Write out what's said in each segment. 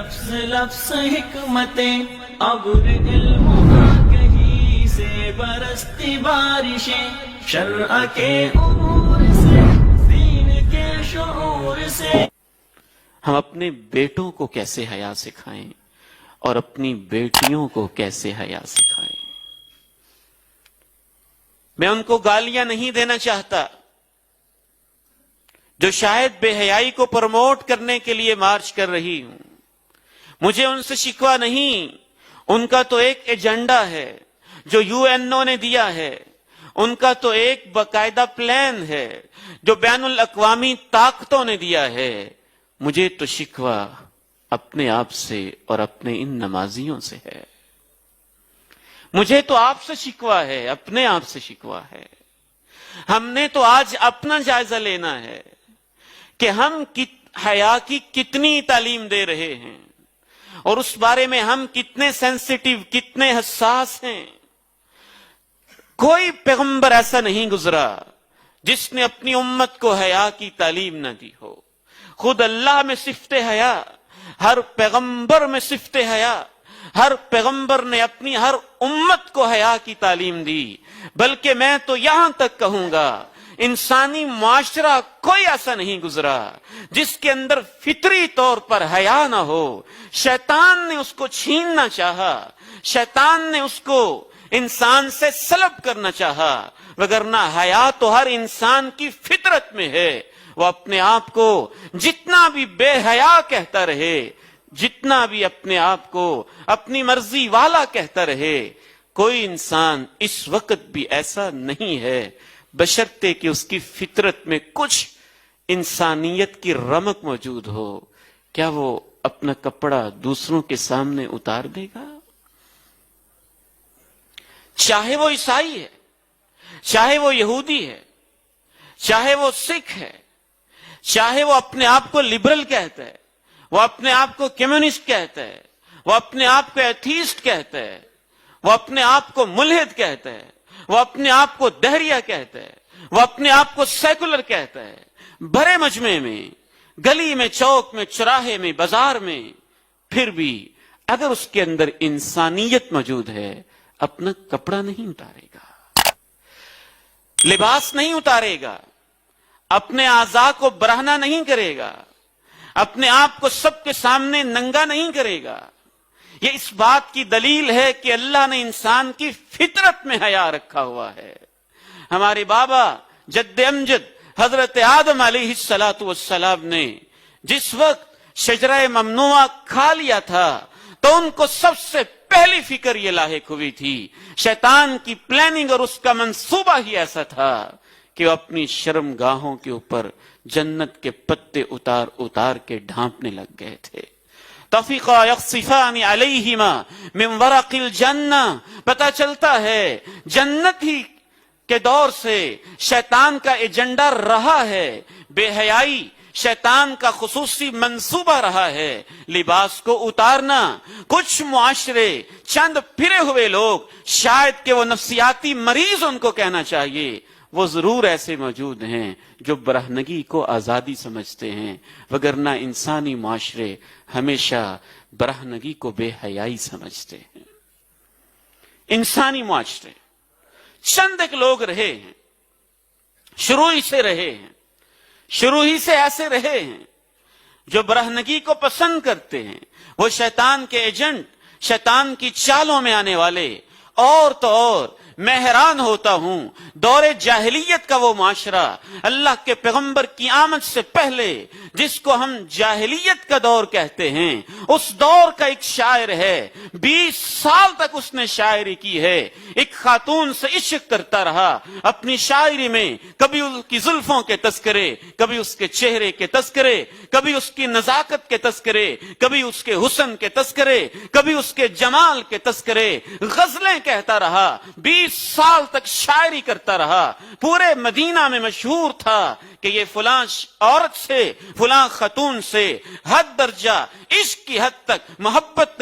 لفظ لفظ حکمتیں ابر علم آگہی سے برستی بارشیں شرع کے امور سے دین کے شعور سے. ہم اپنے بیٹوں کو کیسے حیا سکھائیں اور اپنی بیٹیوں کو کیسے حیا سکھائیں. میں ان کو گالیاں نہیں دینا چاہتا جو شاید بے حیائی کو پروموٹ کرنے کے لیے مارچ کر رہی ہوں. مجھے ان سے شکوہ نہیں. ان کا تو ایک ایجنڈا ہے جو یو این او نے دیا ہے. ان کا تو ایک باقاعدہ پلان ہے جو بین الاقوامی طاقتوں نے دیا ہے. مجھے تو شکوہ اپنے آپ سے اور اپنے ان نمازیوں سے ہے. مجھے تو آپ سے شکوہ ہے, اپنے آپ سے شکوہ ہے. ہم نے تو آج اپنا جائزہ لینا ہے کہ ہم حیا کی کتنی تعلیم دے رہے ہیں اور اس بارے میں ہم کتنے سینسیٹیو, کتنے حساس ہیں. کوئی پیغمبر ایسا نہیں گزرا جس نے اپنی امت کو حیا کی تعلیم نہ دی ہو. خود اللہ میں صفت حیا, ہر پیغمبر میں صفت حیا, ہر پیغمبر نے اپنی ہر امت کو حیا کی تعلیم دی. بلکہ میں تو یہاں تک کہوں گا انسانی معاشرہ کوئی ایسا نہیں گزرا جس کے اندر فطری طور پر حیا نہ ہو. شیطان نے اس کو چھیننا چاہا, شیطان نے اس کو انسان سے سلب کرنا چاہا, وگرنہ حیا تو ہر انسان کی فطرت میں ہے. وہ اپنے آپ کو جتنا بھی بے حیا کہتا رہے, جتنا بھی اپنے آپ کو اپنی مرضی والا کہتا رہے, کوئی انسان اس وقت بھی ایسا نہیں ہے بشرطے کہ اس کی فطرت میں کچھ انسانیت کی رمق موجود ہو. کیا وہ اپنا کپڑا دوسروں کے سامنے اتار دے گا؟ چاہے وہ عیسائی ہے, چاہے وہ یہودی ہے, چاہے وہ سکھ ہے, چاہے وہ اپنے آپ کو لبرل کہتا ہے, وہ اپنے آپ کو کمیونسٹ کہتا ہے, وہ اپنے آپ کو ایتھیسٹ کہتا ہے, وہ اپنے آپ کو ملحد کہتا ہے, وہ اپنے آپ کو دہریہ کہتا ہے, وہ اپنے آپ کو سیکولر کہتا ہے. بڑے مجمع میں, گلی میں, چوک میں, چوراہے میں, بازار میں, پھر بھی اگر اس کے اندر انسانیت موجود ہے اپنا کپڑا نہیں اتارے گا, لباس نہیں اتارے گا, اپنے اعضاء کو برہنہ نہیں کرے گا, اپنے آپ کو سب کے سامنے ننگا نہیں کرے گا. یہ اس بات کی دلیل ہے کہ اللہ نے انسان کی فطرت میں حیا رکھا ہوا ہے. ہمارے بابا جد امجد حضرت آدم علیہ الصلوۃ والسلام نے جس وقت شجرہ ممنوعہ کھا لیا تھا تو ان کو سب سے پہلی فکر یہ لاحق ہوئی تھی. شیطان کی پلاننگ اور اس کا منصوبہ ہی ایسا تھا کہ وہ اپنی شرم گاہوں کے اوپر جنت کے پتے اتار اتار کے ڈھانپنے لگ گئے تھے. تفیقا یخصفان علیہما من ورق الجنہ, پتہ چلتا ہے جنت ہی کے دور سے شیطان کا ایجنڈا رہا ہے. بے حیائی شیطان کا خصوصی منصوبہ رہا ہے, لباس کو اتارنا. کچھ معاشرے, چند پھرے ہوئے لوگ, شاید کہ وہ نفسیاتی مریض ان کو کہنا چاہیے, وہ ضرور ایسے موجود ہیں جو برہنگی کو آزادی سمجھتے ہیں, وگرنہ انسانی معاشرے ہمیشہ برہنگی کو بے حیائی سمجھتے ہیں. انسانی معاشرے چند ایک لوگ رہے ہیں, شروع ہی سے رہے ہیں, شروع ہی سے ایسے رہے ہیں جو برہنگی کو پسند کرتے ہیں. وہ شیطان کے ایجنٹ, شیطان کی چالوں میں آنے والے. اور تو اور میں حیران ہوتا ہوں, دور جاہلیت کا وہ معاشرہ, اللہ کے پیغمبر کی آمد سے پہلے جس کو ہم جاہلیت کا دور کہتے ہیں, اس دور کا ایک شاعر ہے, 20 سال تک اس نے شاعری کی ہے. ایک خاتون سے عشق کرتا رہا. اپنی شاعری میں کبھی اس کی زلفوں کے تذکرے, کبھی اس کے چہرے کے تذکرے, کبھی اس کی نزاکت کے تذکرے, کبھی اس کے حسن کے تذکرے, کبھی اس کے جمال کے تذکرے, غزلیں کہتا رہا. 20 سال تک شاعری کرتا رہا. پورے مدینہ میں مشہور تھا کہ یہ فلاں عورت سے, فلاں خاتون سے حد درجہ عشق کی حد تک محبت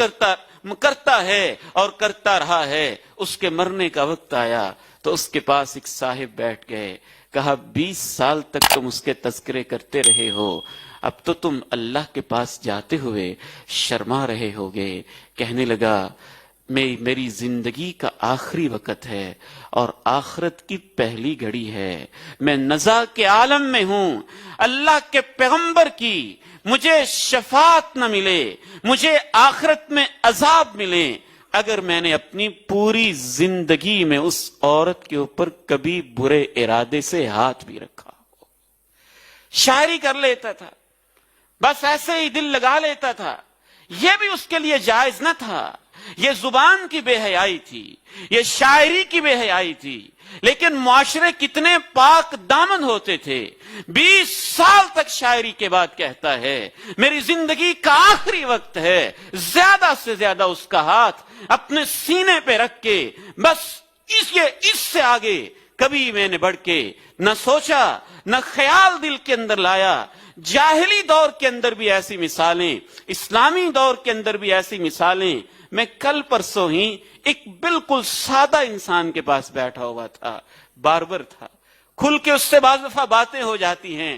کرتا ہے اور کرتا رہا ہے. اس کے مرنے کا وقت آیا تو اس کے پاس ایک صاحب بیٹھ گئے, کہا 20 سال تک تم اس کے تذکرے کرتے رہے ہو, اب تو تم اللہ کے پاس جاتے ہوئے شرما رہے ہوگے. کہنے لگا میری زندگی کا آخری وقت ہے اور آخرت کی پہلی گھڑی ہے. میں نزا کے عالم میں ہوں. اللہ کے پیغمبر کی مجھے شفاعت نہ ملے, مجھے آخرت میں عذاب ملے اگر میں نے اپنی پوری زندگی میں اس عورت کے اوپر کبھی برے ارادے سے ہاتھ بھی رکھا ہو. شاعری کر لیتا تھا, بس ایسے ہی دل لگا لیتا تھا. یہ بھی اس کے لیے جائز نہ تھا. یہ زبان کی بے حیائی تھی, یہ شاعری کی بے حیائی تھی. لیکن معاشرے کتنے پاک دامن ہوتے تھے. 20 سال تک شاعری کے بعد کہتا ہے میری زندگی کا آخری وقت ہے. زیادہ سے زیادہ اس کا ہاتھ اپنے سینے پہ رکھ کے بس اس سے آگے کبھی میں نے بڑھ کے نہ سوچا, نہ خیال دل کے اندر لایا. جاہلی دور کے اندر بھی ایسی مثالیں, اسلامی دور کے اندر بھی ایسی مثالیں. میں کل پرسوں ہی ایک بالکل سادہ انسان کے پاس بیٹھا ہوا تھا, باربر تھا. کھل کے اس سے بعض دفعہ باتیں ہو جاتی ہیں.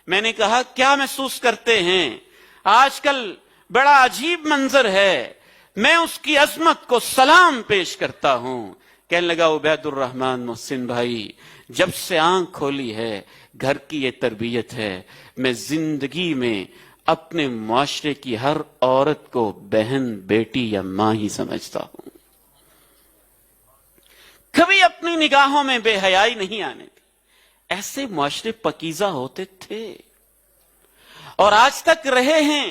میں نے کہا کیا محسوس کرتے ہیں؟ آج کل بڑا عجیب منظر ہے. میں اس کی عظمت کو سلام پیش کرتا ہوں. کہنے لگا عبید الرحمن محسن بھائی, جب سے آنکھ کھولی ہے گھر کی یہ تربیت ہے. میں زندگی میں اپنے معاشرے کی ہر عورت کو بہن, بیٹی یا ماں ہی سمجھتا ہوں. کبھی اپنی نگاہوں میں بے حیائی نہیں آنے دی. ایسے معاشرے پکیزہ ہوتے تھے اور آج تک رہے ہیں.